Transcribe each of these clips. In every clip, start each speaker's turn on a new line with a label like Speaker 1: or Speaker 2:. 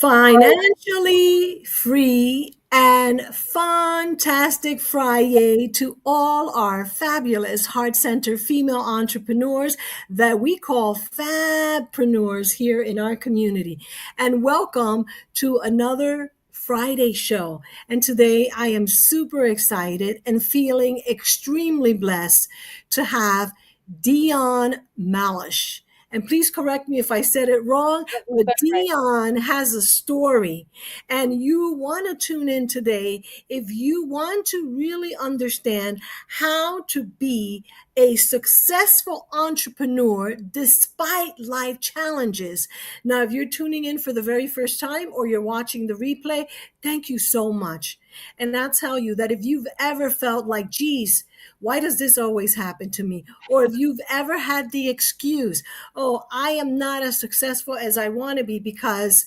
Speaker 1: Financially free and fantastic Friday to all our fabulous heart center female entrepreneurs that we call FABpreneurs here in our community. And welcome to another Friday show. And today I am super excited and feeling extremely blessed to have Dionne Malush. And please correct me if I said it wrong, but
Speaker 2: That's right.
Speaker 1: Dionne has a story. And you want to tune in today if you want to really understand how to be a successful entrepreneur despite life challenges. Now, if you're tuning in for the very first time or you're watching the replay, thank you so much. And I'll tell you that if you've ever felt like, geez, why does this always happen to me? Or if you've ever had the excuse, oh, I am not as successful as I want to be because,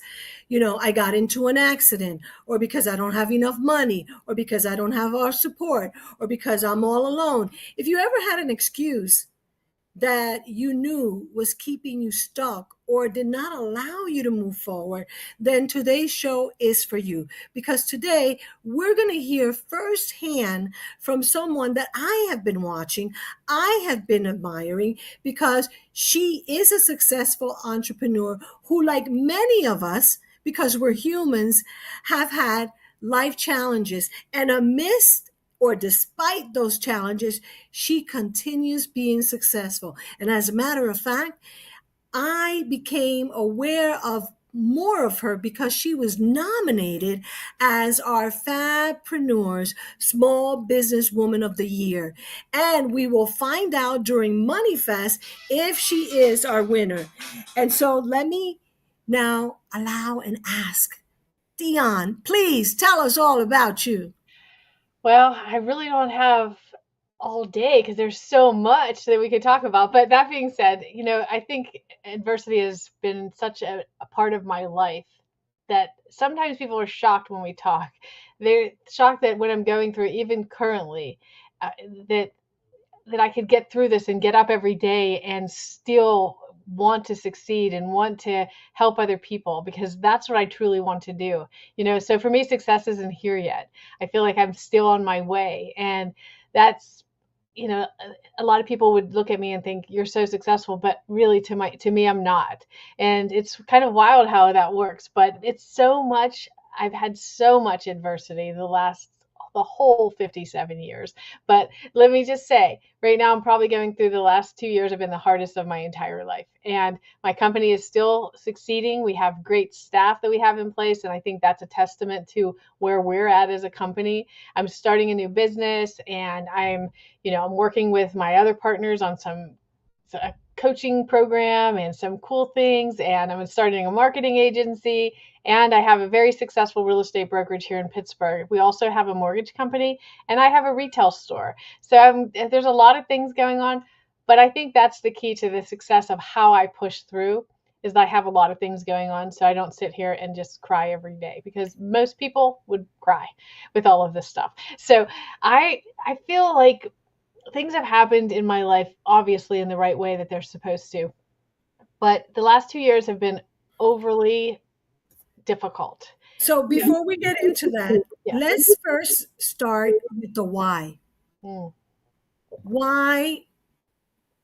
Speaker 1: I got into an accident, or because I don't have enough money, or because I don't have our support, or because I'm all alone. If you ever had an excuse that you knew was keeping you stuck or did not allow you to move forward, then today's show is for you. Because today we're going to hear firsthand from someone that I have been watching, I have been admiring, because she is a successful entrepreneur who, like many of us, because we're humans, have had life challenges. And amidst or despite those challenges, she continues being successful. And as a matter of fact, I became aware of more of her because she was nominated as our FABpreneurs Small Business Woman of the Year. And we will find out during Money Fest if she is our winner. And so let me now allow and ask Dionne, please tell us all about you.
Speaker 2: Well, I really don't have all day because there's so much that we could talk about. But that being said, I think adversity has been such a part of my life that sometimes people are shocked when we talk. They're shocked that when I'm going through, even currently, uh, that that I could get through this and get up every day and still want to succeed and want to help other people because that's what I truly want to do. So for me, success isn't here yet. I feel like I'm still on my way. And that's, a lot of people would look at me and think you're so successful, but really to me, I'm not. And it's kind of wild how that works, but it's so much. I've had so much adversity the whole 57 years. But let me just say, right now, I'm probably going through the last 2 years have been the hardest of my entire life. And my company is still succeeding. We have great staff that we have in place. And I think that's a testament to where we're at as a company. I'm starting a new business and I'm working with my other partners on a coaching program and some cool things. And I'm starting a marketing agency. And I have a very successful real estate brokerage here in Pittsburgh. We also have a mortgage company and I have a retail store. So there's a lot of things going on, but I think that's the key to the success of how I push through is that I have a lot of things going on. So I don't sit here and just cry every day because most people would cry with all of this stuff. So I feel like things have happened in my life, obviously in the right way that they're supposed to. But the last 2 years have been overly difficult.
Speaker 1: So
Speaker 2: Yeah.
Speaker 1: before we get into that,
Speaker 2: Yeah.
Speaker 1: let's first start with the why.
Speaker 2: Mm.
Speaker 1: Why?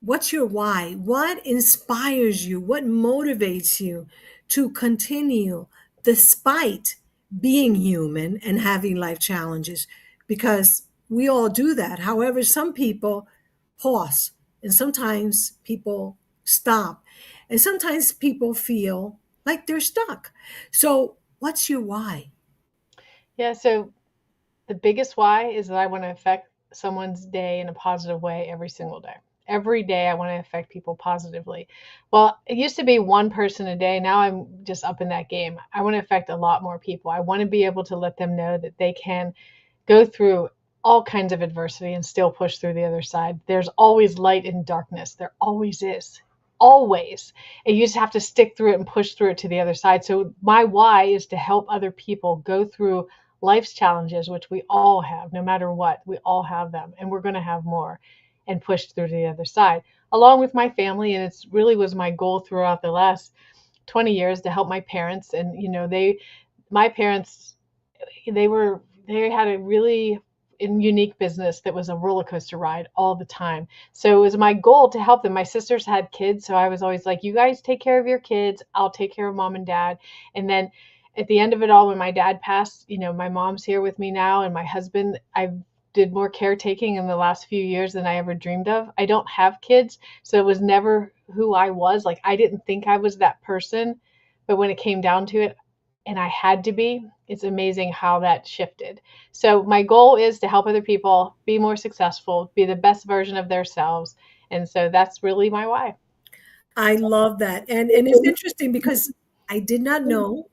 Speaker 1: What's your why? What inspires you? What motivates you to continue despite being human and having life challenges? Because we all do that. However, some people pause and sometimes people stop and sometimes people feel like they're stuck. So, what's your why?
Speaker 2: Yeah. So the biggest why is that I want to affect someone's day in a positive way every single day. Every day I want to affect people positively. Well, it used to be one person a day. Now I'm just up in that game. I want to affect a lot more people. I want to be able to let them know that they can go through all kinds of adversity and still push through the other side. There's always light in darkness. There always is. Always. And you just have to stick through it and push through it to the other side. So my why is to help other people go through life's challenges, which we all have, no matter what, we all have them, and we're going to have more, and push through to the other side, along with my family. And it's really was my goal throughout the last 20 years to help my parents. And, my parents, they had a really unique business that was a roller coaster ride all the time. So it was my goal to help them. My sisters had kids, so I was always like, you guys take care of your kids, I'll take care of mom and dad. And then at the end of it all, when my dad passed, my mom's here with me now, and my husband, I did more caretaking in the last few years than I ever dreamed of. I don't have kids, so it was never who I was. Like, I didn't think I was that person, but when it came down to it, and I had to be, it's amazing how that shifted. So my goal is to help other people be more successful, be the best version of themselves. And so that's really my why.
Speaker 1: I love that. And it's interesting because I did not know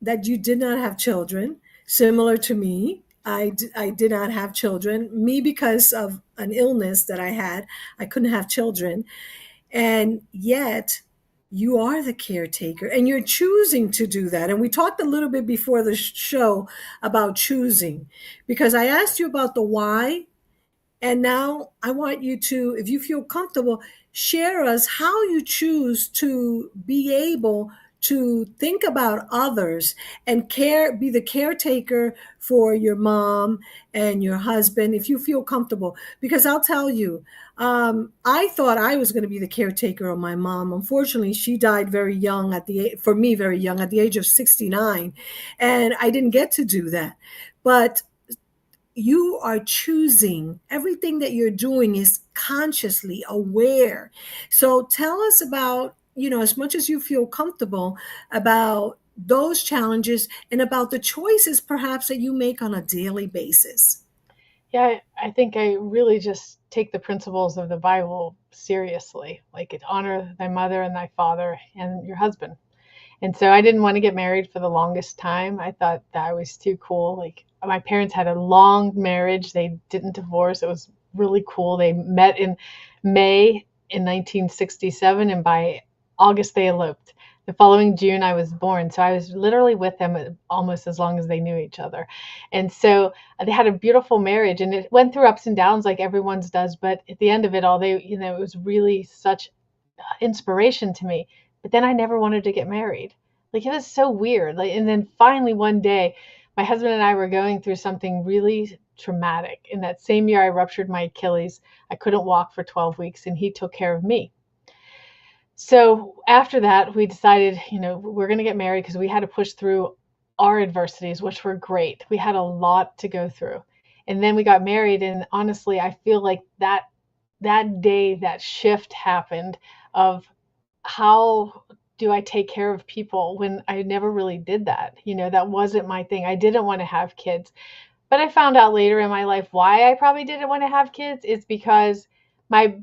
Speaker 1: that you did not have children, similar to me. I did not have children. Me, because of an illness that I had, I couldn't have children. And yet, you are the caretaker and you're choosing to do that. And we talked a little bit before the show about choosing, because I asked you about the why. And now I want you to, if you feel comfortable, share us how you choose to be able to think about others and be the caretaker for your mom and your husband, if you feel comfortable. Because I'll tell you, I thought I was going to be the caretaker of my mom. Unfortunately, she died very young for me, very young, at the age of 69. And I didn't get to do that. But you are choosing. Everything that you're doing is consciously aware. So tell us about, as much as you feel comfortable, about those challenges and about the choices perhaps that you make on a daily basis.
Speaker 2: Yeah, I think I really just take the principles of the Bible seriously. Like, it's honor thy mother and thy father and your husband. And so I didn't want to get married for the longest time. I thought that was too cool. Like, my parents had a long marriage. They didn't divorce. It was really cool. They met in May in 1967, and by August they eloped. The following June I was born. So I was literally with them almost as long as they knew each other. And so they had a beautiful marriage, and it went through ups and downs like everyone's does, but at the end of it all, it was really such inspiration to me. But then I never wanted to get married. Like, it was so weird. Like, and then finally one day, my husband and I were going through something really traumatic. In that same year, I ruptured my Achilles. I couldn't walk for 12 weeks, and he took care of me. So after that, we decided, we're going to get married, because we had to push through our adversities, which were great. We had a lot to go through. And then we got married, and honestly, I feel like that day, that shift happened of, how do I take care of people, when I never really did that? That wasn't my thing. I didn't want to have kids. But I found out later in my life why I probably didn't want to have kids is because my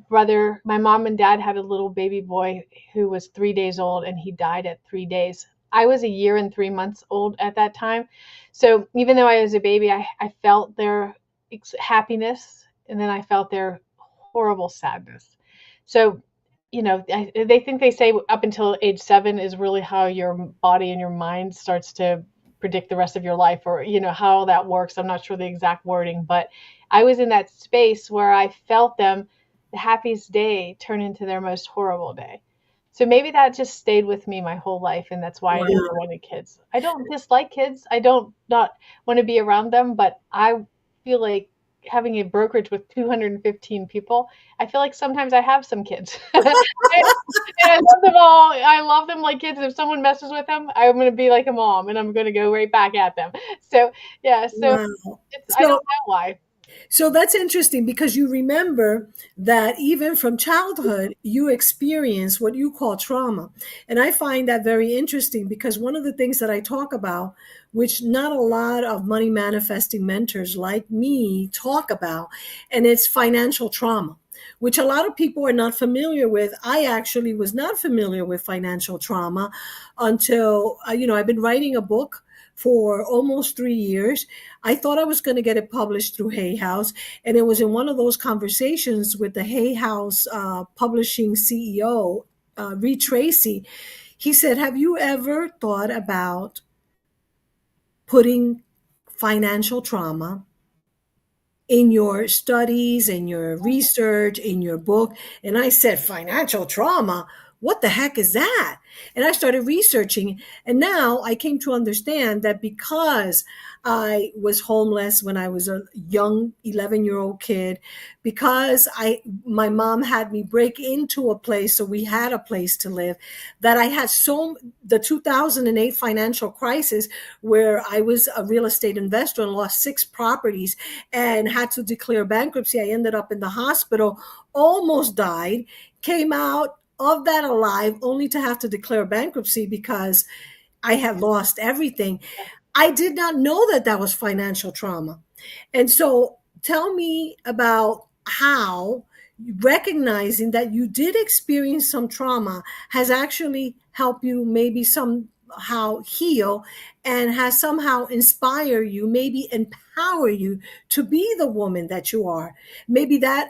Speaker 2: mom and dad had a little baby boy who was 3 days old, and he died at 3 days. I was a year and 3 months old at that time. So even though I was a baby, I felt their happiness, and then I felt their horrible sadness. So, they say up until age 7 is really how your body and your mind starts to predict the rest of your life, or, how that works. I'm not sure the exact wording, but I was in that space where I felt them, the happiest day turn into their most horrible day. So maybe that just stayed with me my whole life, and that's why I never
Speaker 1: Wow.
Speaker 2: wanted kids. I don't dislike kids. I don't not want to be around them, but I feel like having a brokerage with 215 people, I feel like sometimes I have some kids. And I love them all. I love them like kids. If someone messes with them, I'm going to be like a mom, and I'm going to go right back at them. So, yeah, so
Speaker 1: Wow.
Speaker 2: I don't
Speaker 1: So
Speaker 2: know why.
Speaker 1: So that's interesting because you remember that even from childhood, you experience what you call trauma. And I find that very interesting because one of the things that I talk about, which not a lot of money manifesting mentors like me talk about, and it's financial trauma, which a lot of people are not familiar with. I actually was not familiar with financial trauma until, I've been writing a book for almost 3 years. I thought I was going to get it published through Hay House. And it was in one of those conversations with the Hay House publishing CEO, Reed Tracy. He said, have you ever thought about putting financial trauma in your studies, in your research, in your book? And I said, financial trauma? what the heck is that? And I started researching. And now I came to understand that because I was homeless when I was a young 11-year-old kid, because my mom had me break into a place so we had a place to live, that I had the 2008 financial crisis where I was a real estate investor and lost 6 properties and had to declare bankruptcy. I ended up in the hospital, almost died, came out of that alive only to have to declare bankruptcy because I had lost everything. I did not know that that was financial trauma. And so tell me about how recognizing that you did experience some trauma has actually helped you maybe somehow heal and has somehow inspired you, maybe empower you to be the woman that you are. Maybe that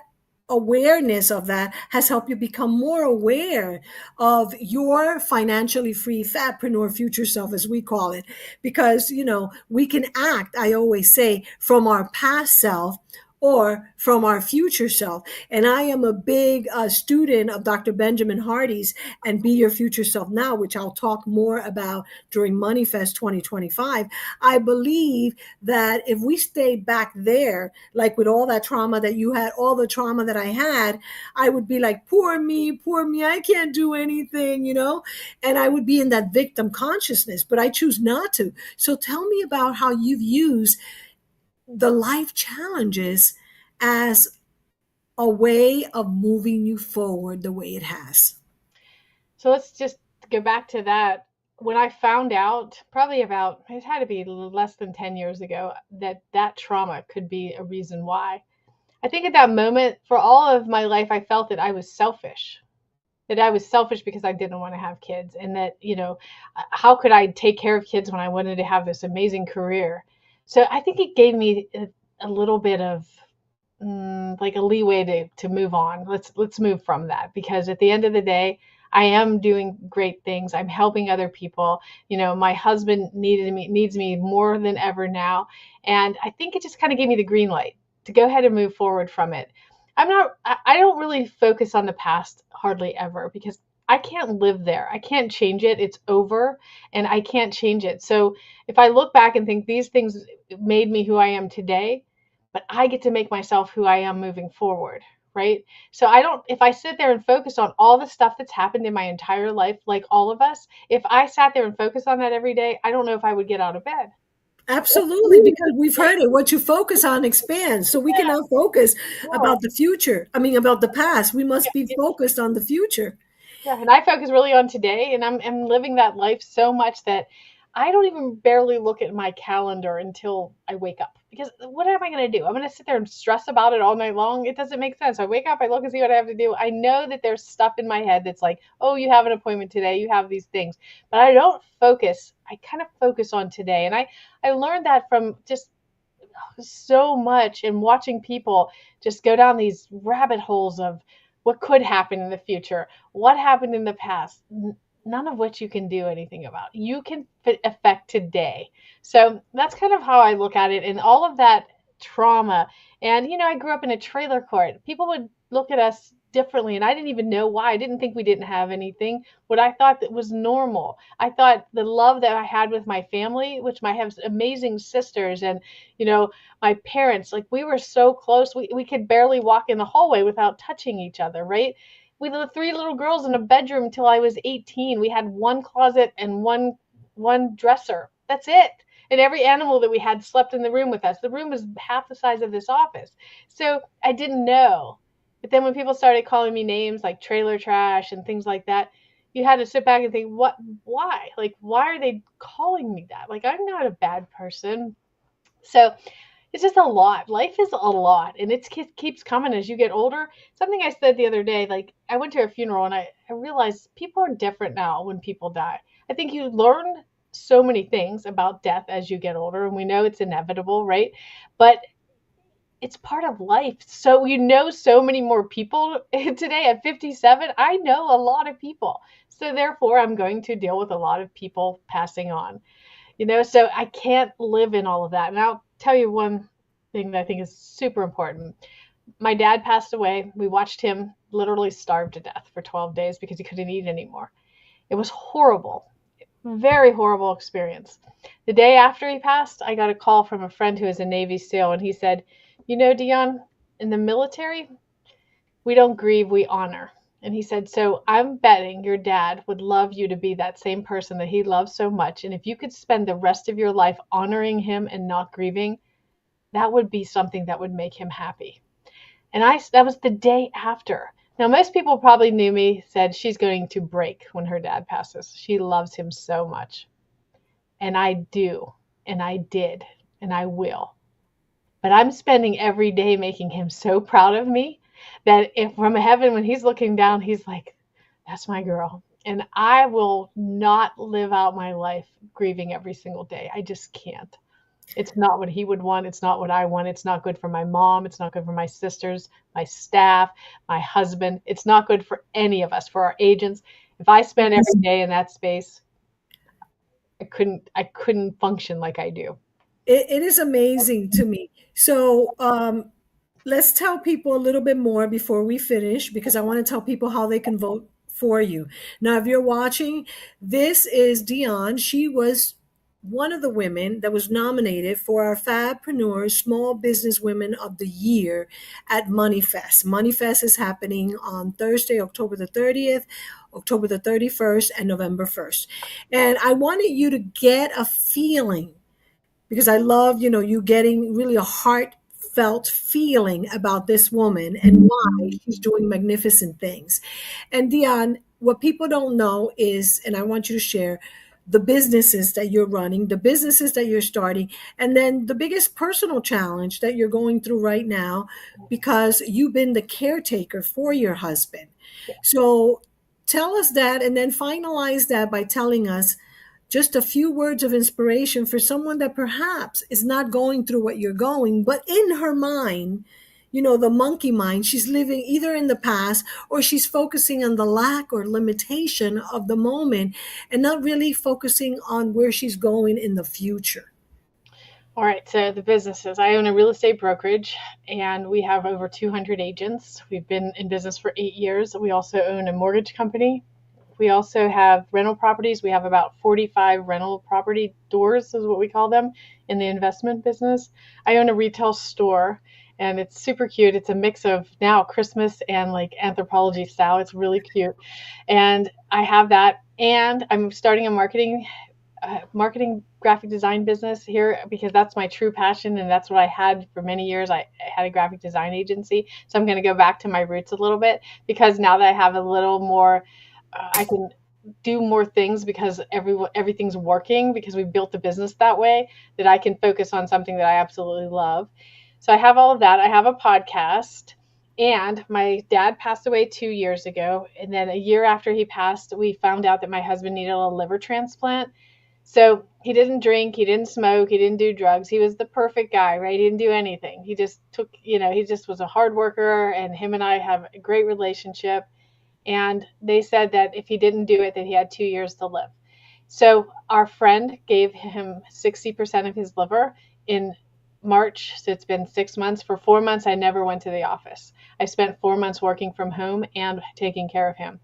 Speaker 1: awareness of that has helped you become more aware of your financially free fatpreneur future self, as we call it, because we can act, I always say, from our past self or from our future self. And I am a big student of Dr. Benjamin Hardy's and Be Your Future Self Now, which I'll talk more about during MoneyFest 2025. I believe that if we stay back there, like with all that trauma that you had, all the trauma that I had, I would be like, poor me, I can't do anything, and I would be in that victim consciousness, but I choose not to. So tell me about how you've used the life challenges as a way of moving you forward the way it has.
Speaker 2: So let's just go back to that. When I found out, probably about, it had to be less than 10 years ago, that trauma could be a reason why. I think at that moment, for all of my life, I felt that I was selfish. That I was selfish because I didn't want to have kids. And that, how could I take care of kids when I wanted to have this amazing career? So I think it gave me a little bit of like a leeway to move on. Let's move from that, because at the end of the day, I am doing great things. I'm helping other people. My husband needs me more than ever now. And I think it just kind of gave me the green light to go ahead and move forward from it. I don't really focus on the past hardly ever, because I can't live there. I can't change it. It's over and I can't change it. So if I look back and think these things made me who I am today, but I get to make myself who I am moving forward, right? So if I sit there and focus on all the stuff that's happened in my entire life, like all of us, if I sat there and focused on that every day, I don't know if I would get out of bed.
Speaker 1: Absolutely, because we've heard it. What you focus on expands. So we cannot focus
Speaker 2: Yeah.
Speaker 1: about the future. I mean, about the past. We must be focused on the future.
Speaker 2: Yeah, and I focus really on today, and I'm living that life so much that I don't even barely look at my calendar until I wake up. Because what am I going to do? I'm going to sit there and stress about it all night long. It doesn't make sense. I wake up, I look and see what I have to do. I know that there's stuff in my head that's like, oh, you have an appointment today, you have these things. But I don't focus. I kind of focus on today. And I learned that from just so much and watching people just go down these rabbit holes of what could happen in the future, what happened in the past, none of which you can do anything about. You can affect today. So that's kind of how I look at it, and all of that trauma. And, I grew up in a trailer court. People would look at us differently, and I didn't even know why. I didn't think we didn't have anything. What I thought that was normal. I thought the love that I had with my family, which I have amazing sisters, and, my parents, like we were so close. We could barely walk in the hallway without touching each other, right? We lived 3 little girls in a bedroom until I was 18. We had one closet and one dresser. That's it. And every animal that we had slept in the room with us. The room was half the size of this office. So I didn't know. But then when people started calling me names like trailer trash and things like that, you had to sit back and think, why? Like, why are they calling me that? Like, I'm not a bad person. So it's just a lot. Life is a lot, and it keeps coming as you get older. Something I said the other day, like I went to a funeral and I realized people are different now when people die. I think you learn so many things about death as you get older, and we know it's inevitable, right? But it's part of life. So so many more people today at 57. I know a lot of people. So therefore, I'm going to deal with a lot of people passing on. So I can't live in all of that. And I'll tell you one thing that I think is super important. My dad passed away. We watched him literally starved to death for 12 days because he couldn't eat anymore. It was horrible. Very horrible experience. The day after he passed, I got a call from a friend who is a Navy SEAL, and he said, "You know, Dionne, in the military, we don't grieve, we honor." And he said, "So I'm betting your dad would love you to be that same person that he loves so much. And if you could spend the rest of your life honoring him and not grieving, that would be something that would make him happy." And that was the day after. Now, most people probably knew me, said she's going to break when her dad passes. She loves him so much. And I do, and I did, and I will. But I'm spending every day making him so proud of me that if from heaven, when he's looking down, he's like, "That's my girl." And I will not live out my life grieving every single day. I just can't. It's not what he would want. It's not what I want. It's not good for my mom. It's not good for my sisters, my staff, my husband. It's not good for any of us, for our agents. If I spent every day in that space, I couldn't function like I do.
Speaker 1: It is amazing to me. So let's tell people a little bit more before we finish, because I want to tell people how they can vote for you. Now, if you're watching, this is Dionne. She was one of the women that was nominated for our FABpreneurs Small Business Women of the Year at MoneyFest. MoneyFest is happening on Thursday, October the 30th, October the 31st, and November 1st. And I wanted you to get a feeling, because I love, you getting really a heartfelt feeling about this woman and why she's doing magnificent things. And Dionne, what people don't know is, and I want you to share the businesses that you're running, the businesses that you're starting, and then the biggest personal challenge that you're going through right now because you've been the caretaker for your husband. So tell us that, and then finalize that by telling us just a few words of inspiration for someone that perhaps is not going through what you're going, but in her mind, the monkey mind, she's living either in the past or she's focusing on the lack or limitation of the moment and not really focusing on where she's going in the future.
Speaker 2: All right, so the businesses. I own a real estate brokerage and we have over 200 agents. We've been in business for 8 years. We also own a mortgage company. We also have rental properties. We have about 45 rental property doors, is what we call them, in the investment business. I own a retail store and it's super cute. It's a mix of now Christmas and like anthropology style. It's really cute. And I have that. And I'm starting a marketing graphic design business here because that's my true passion and that's what I had for many years. I had a graphic design agency. So I'm going to go back to my roots a little bit because now that I have a little more, I can do more things because everything's working because we built the business that way that I can focus on something that I absolutely love. So I have all of that. I have a podcast. And my dad passed away 2 years ago. And then a year after he passed, we found out that my husband needed a liver transplant. So he didn't drink, he didn't smoke, he didn't do drugs. He was the perfect guy, right? He didn't do anything. He just he just was a hard worker, and him and I have a great relationship. And they said that if he didn't do it, that he had 2 years to live. So our friend gave him 60% of his liver in March. So it's been 6 months. For 4 months, I never went to the office. I spent 4 months working from home and taking care of him.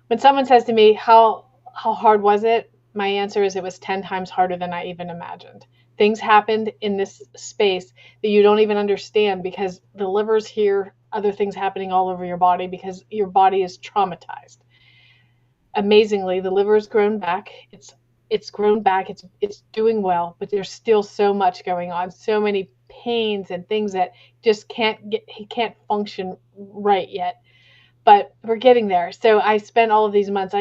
Speaker 2: When someone says to me, how hard was it? My answer is it was 10 times harder than I even imagined. Things happened in this space that you don't even understand because the liver's here, other things happening all over your body because your body is traumatized. Amazingly, the liver's grown back. It's grown back. It's doing well, but there's still so much going on, so many pains and things that just he can't function right yet. But we're getting there. So I spent all of these months,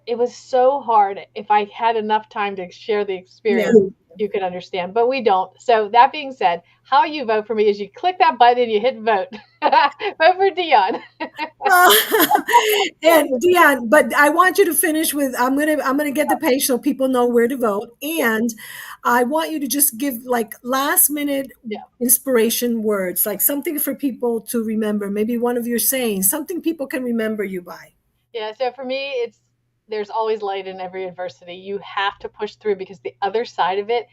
Speaker 2: it was so hard. If I had enough time to share the
Speaker 1: Yeah.
Speaker 2: experience, you could understand, but we don't. So that being said, how you vote for me is you click that button and you hit vote. Vote for Dionne.
Speaker 1: And Dionne, but I want you to finish with I'm gonna get the page so people know where to vote. And I want you to just give like last minute
Speaker 2: Yeah.
Speaker 1: inspiration words, like something for people to remember, maybe one of your sayings, something people can remember you by.
Speaker 2: Yeah. So for me, there's always light in every adversity. You have to push through because the other side of it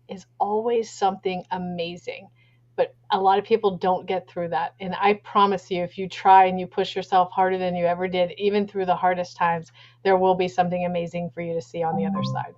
Speaker 2: is always something amazing. but a lot of people don't get through that. And I promise you, if you try and you push yourself harder than you ever did, even through the hardest times, there will be something amazing for you to see on the other side.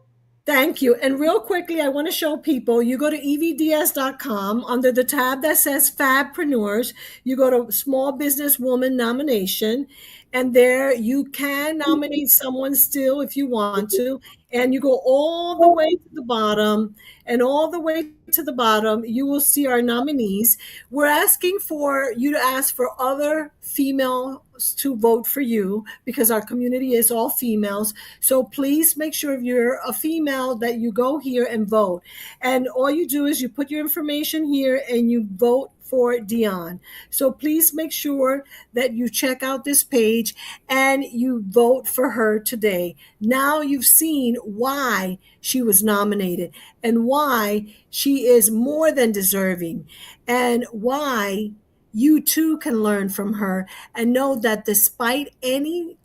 Speaker 1: Thank you. And real quickly, I want to show people, you go to evdiaz.com under the tab that says FABpreneurs, you go to Small Business Woman Nomination, and there you can nominate someone still if you want to. And you go all the way to the bottom, and all the way to the bottom, you will see our nominees. We're asking for you to ask for other females to vote for you because our community is all females. So please make sure if you're a female that you go here and vote. And all you do is you put your information here and you vote for Dionne. So please make sure that you check out this page and you vote for her today. Now you've seen why she was nominated and why she is more than deserving and why you too can learn from her and know that despite any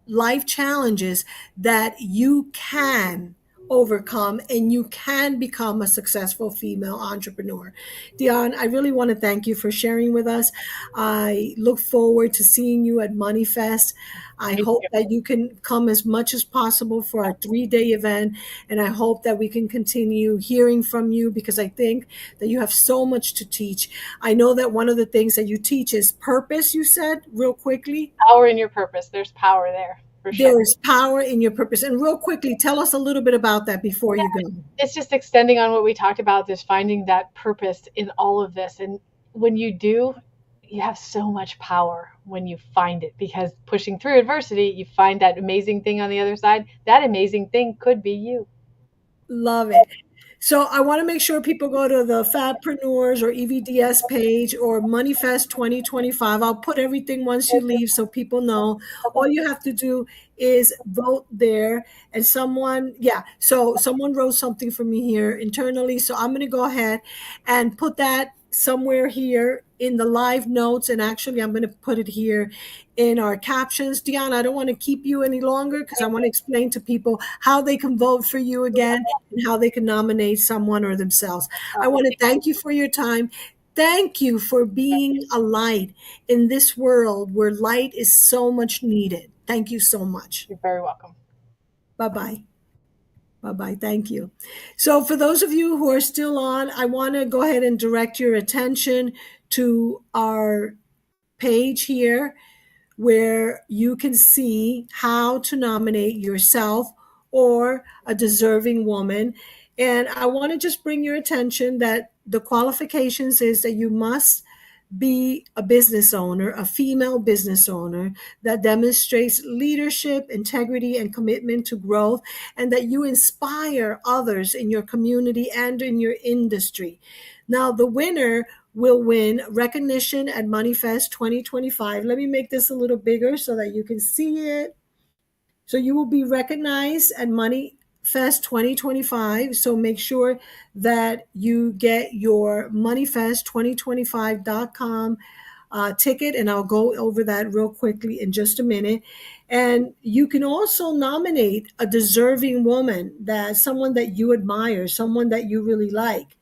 Speaker 1: life challenges that you can overcome and you can become a successful female entrepreneur. Dionne, I really want to thank you for sharing with us. I look forward to seeing you at Money Fest. I
Speaker 2: Thank
Speaker 1: hope
Speaker 2: you.
Speaker 1: that you can come as much as possible for our 3-day event. And I hope that we can continue hearing from you because I think that you have so much to teach. I know that one of the things that you teach is purpose, you said real quickly.
Speaker 2: Power in your purpose. There's power there for sure.
Speaker 1: There is power in your purpose. And real quickly, tell us a little bit about that before you go.
Speaker 2: It's just extending on what we talked about, just finding that purpose in all of this. And when you do, you have so much power when you find it, because pushing through adversity, you find that amazing thing on the other side. That amazing thing could be you.
Speaker 1: Love it. So I want to make sure people go to the FABpreneurs or EVDS page or MoneyFest 2025. I'll put everything once you leave so people know. All you have to do is vote there. And someone wrote something for me here internally. So I'm going to go ahead and put that somewhere here in the live notes. And actually, I'm going to put it here in our captions. Dionne, I don't want to keep you any longer because I want to explain to people how they can vote for you again and how they can nominate someone or themselves. I want to thank you for your time. Thank you for being a light in this world where light is so much needed. Thank you so much.
Speaker 2: You're very welcome.
Speaker 1: Bye bye. Bye bye. Thank you. So, for those of you who are still on, I want to go ahead and direct your attention to our page here where you can see how to nominate yourself or a deserving woman. And I want to just bring your attention that the qualifications is that you must be a business owner, a female business owner that demonstrates leadership, integrity, and commitment to growth, and that you inspire others in your community and in your industry. Now, the winner will win recognition at MoneyFest 2025. Let me make this a little bigger so that you can see it. So you will be recognized at MoneyFest 2025. So make sure that you get your moneyfest2025.com ticket, and I'll go over that real quickly in just a minute. And you can also nominate a deserving woman, that someone that you admire, someone that you really like.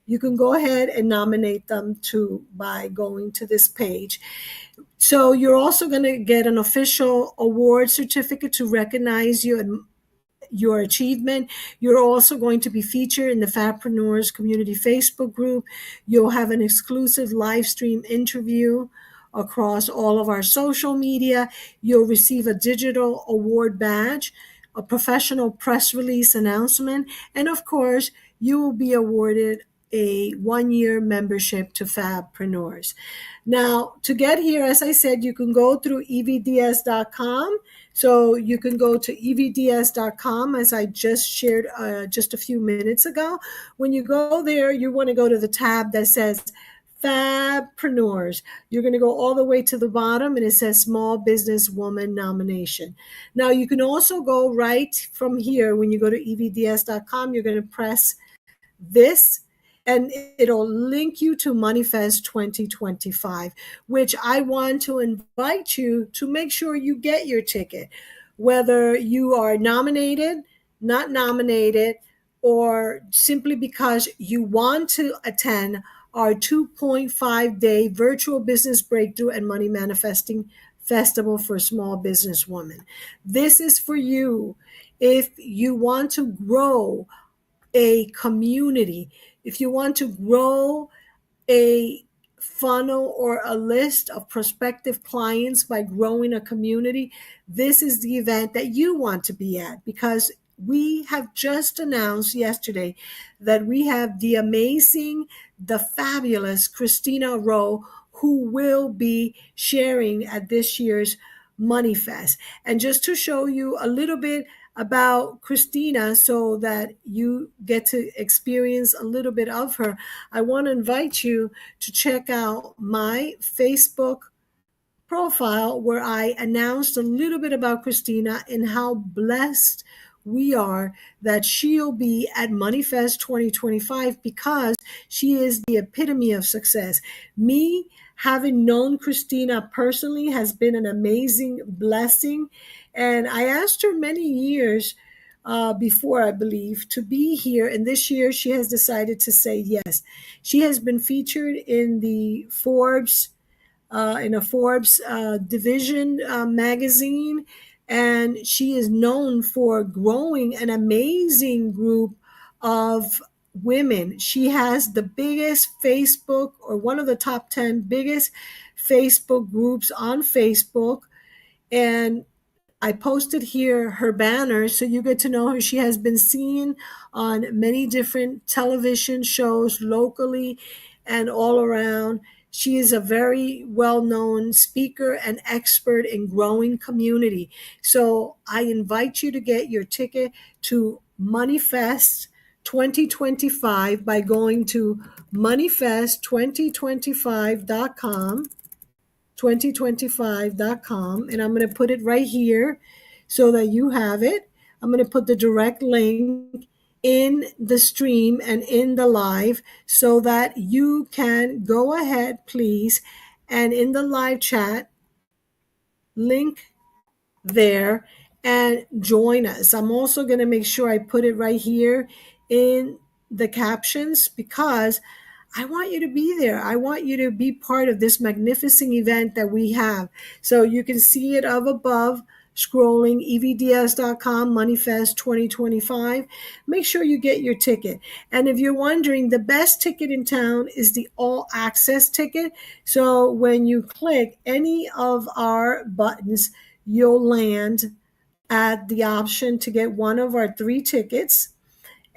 Speaker 1: You can go ahead and nominate them too by going to this page. So you're also going to get an official award certificate to recognize you and your achievement. You're also going to be featured in the FABpreneurs community Facebook group. You'll have an exclusive live stream interview across all of our social media. You'll receive a digital award badge, a professional press release announcement, and of course, you will be awarded a 1-year membership to FABpreneurs. Now, to get here, as I said, you can go through evds.com. So you can go to evds.com, as I just shared just a few minutes ago. When you go there, you want to go to the tab that says FABpreneurs. You're going to go all the way to the bottom, and it says Small Business Woman Nomination. Now, you can also go right from here. When you go to evds.com, you're going to press this, and it'll link you to MoneyFest 2025, which I want to invite you to make sure you get your ticket, whether you are nominated, not nominated, or simply because you want to attend our 2.5-day virtual business breakthrough and money manifesting festival for small business women. This is for you if you want to grow a community, if you want to grow a funnel or a list of prospective clients by growing a community, this is the event that you want to be at, because we have just announced yesterday that we have the amazing, the fabulous Christina Rowe, who will be sharing at this year's Money Fest. And just to show you a little bit about Christina so that you get to experience a little bit of her, I want to invite you to check out my Facebook profile where I announced a little bit about Christina and how blessed we are that she'll be at MoneyFest 2025, because she is the epitome of success. Me having known Christina personally has been an amazing blessing. And I asked her many years before, I believe, to be here. And this year she has decided to say yes. She has been featured in the Forbes in a Forbes division magazine, and she is known for growing an amazing group of women. She has the biggest Facebook, or one of the top 10 biggest Facebook groups on Facebook, and I posted here her banner so you get to know her. She has been seen on many different television shows locally and all around. She is a very well-known speaker and expert in growing community. So I invite you to get your ticket to MoneyFest 2025 by going to moneyfest2025.com 2025.com, and I'm going to put it right here so that you have it. I'm going to put the direct link in the stream and in the live so that you can go ahead, please, and in the live chat, link there and join us. I'm also going to make sure I put it right here in the captions, because I want you to be there. I want you to be part of this magnificent event that we have. So you can see it up above, scrolling, evdiaz.com, MoneyFest 2025. Make sure you get your ticket. And if you're wondering, the best ticket in town is the all access ticket. So when you click any of our buttons, you'll land at the option to get one of our 3 tickets.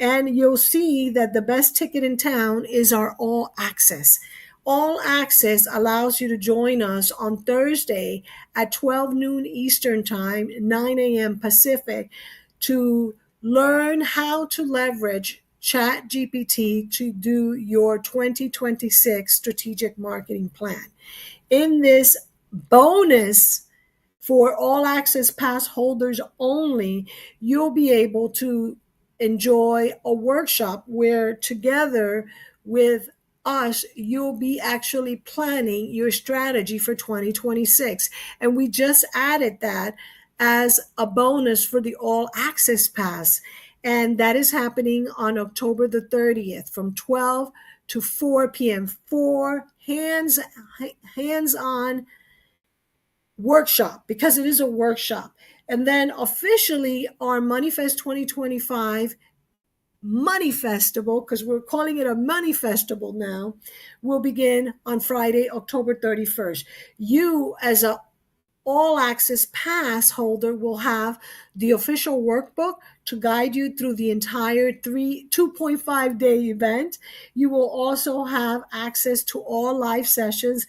Speaker 1: And you'll see that the best ticket in town is our all access. All access allows you to join us on Thursday at 12 noon Eastern Time, 9 a.m. Pacific, to learn how to leverage ChatGPT to do your 2026 strategic marketing plan. In this bonus for all access pass holders only, you'll be able to enjoy a workshop where together with us, you'll be actually planning your strategy for 2026. And we just added that as a bonus for the all access pass. And that is happening on October the 30th from 12 to 4 p.m. for hands-on workshop, because it is a workshop. And then officially our MoneyFest 2025 Money Festival, because we're calling it a Money Festival now, will begin on Friday, October 31st. You, as a all access pass holder, will have the official workbook to guide you through the entire 2.5 day event. You will also have access to all live sessions.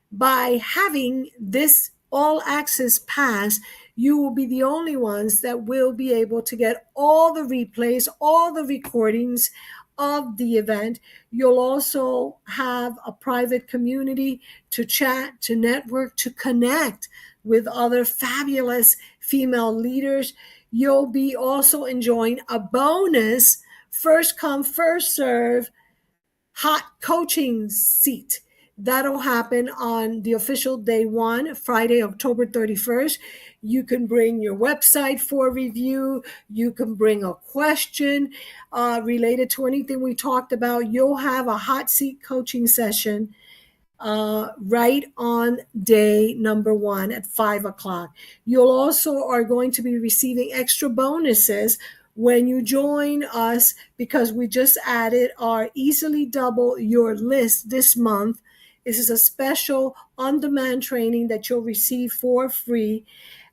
Speaker 1: By having this all access pass, you will be the only ones that will be able to get all the replays, all the recordings of the event. You'll also have a private community to chat, to network, to connect with other fabulous female leaders. You'll be also enjoying a bonus first come, first serve hot coaching seat. That'll happen on the official day 1, Friday, October 31st. You can bring your website for review. You can bring a question related to anything we talked about. You'll have a hot seat coaching session right on day number 1 at 5 o'clock. You'll also are going to be receiving extra bonuses when you join us, because we just added our easily double your list this month. This is a special on-demand training that you'll receive for free,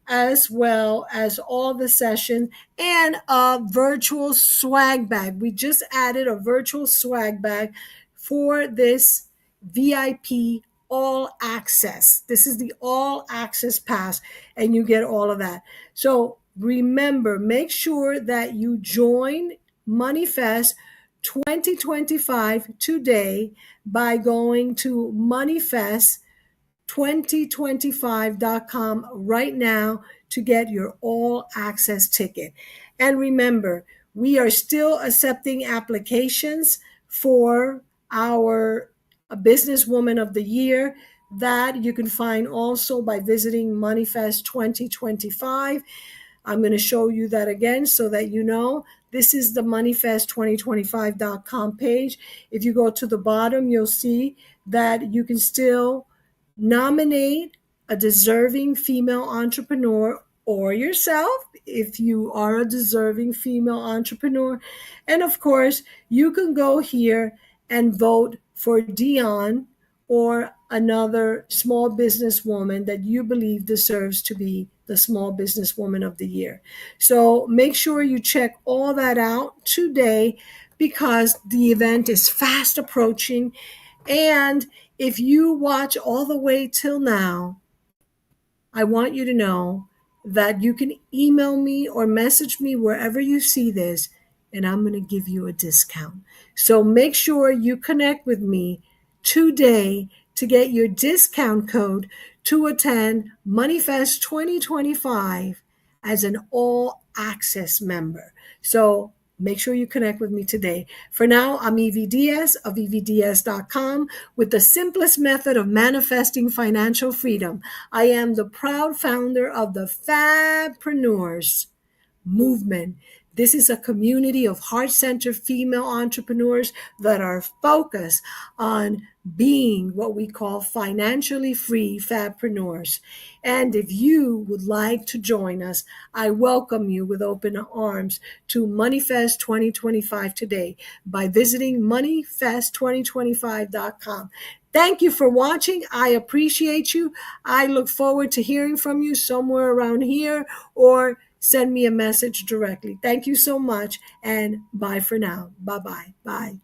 Speaker 1: as well as all the sessions and a virtual swag bag. We just added a virtual swag bag for this VIP all access. This is the all access pass, and you get all of that. So remember, make sure that you join MoneyFest 2025 today by going to moneyfest2025.com right now to get your all access ticket. And remember, we are still accepting applications for our Businesswoman of the Year, that you can find also by visiting MoneyFest 2025. I'm going to show you that again so that you know. This is the moneyfest2025.com page. If you go to the bottom, you'll see that you can still nominate a deserving female entrepreneur or yourself if you are a deserving female entrepreneur. And of course, you can go here and vote for Dionne or another small businesswoman that you believe deserves to be the small businesswoman of the year. So make sure you check all that out today, because the event is fast approaching. And if you watch all the way till now, I want you to know that you can email me or message me wherever you see this, and I'm going to give you a discount. So make sure you connect with me today to get your discount code to attend MoneyFest 2025 as an all access member. So make sure you connect with me today. For now, I'm Evie Diaz of eviediaz.com with the simplest method of manifesting financial freedom. I am the proud founder of the FABpreneurs movement. This is a community of heart-centered female entrepreneurs that are focused on being what we call financially free fabpreneurs. And if you would like to join us, I welcome you with open arms to MoneyFest 2025 today by visiting moneyfest2025.com. Thank you for watching. I appreciate you. I look forward to hearing from you somewhere around here, or send me a message directly. Thank you so much, and bye for now. Bye-bye. Bye.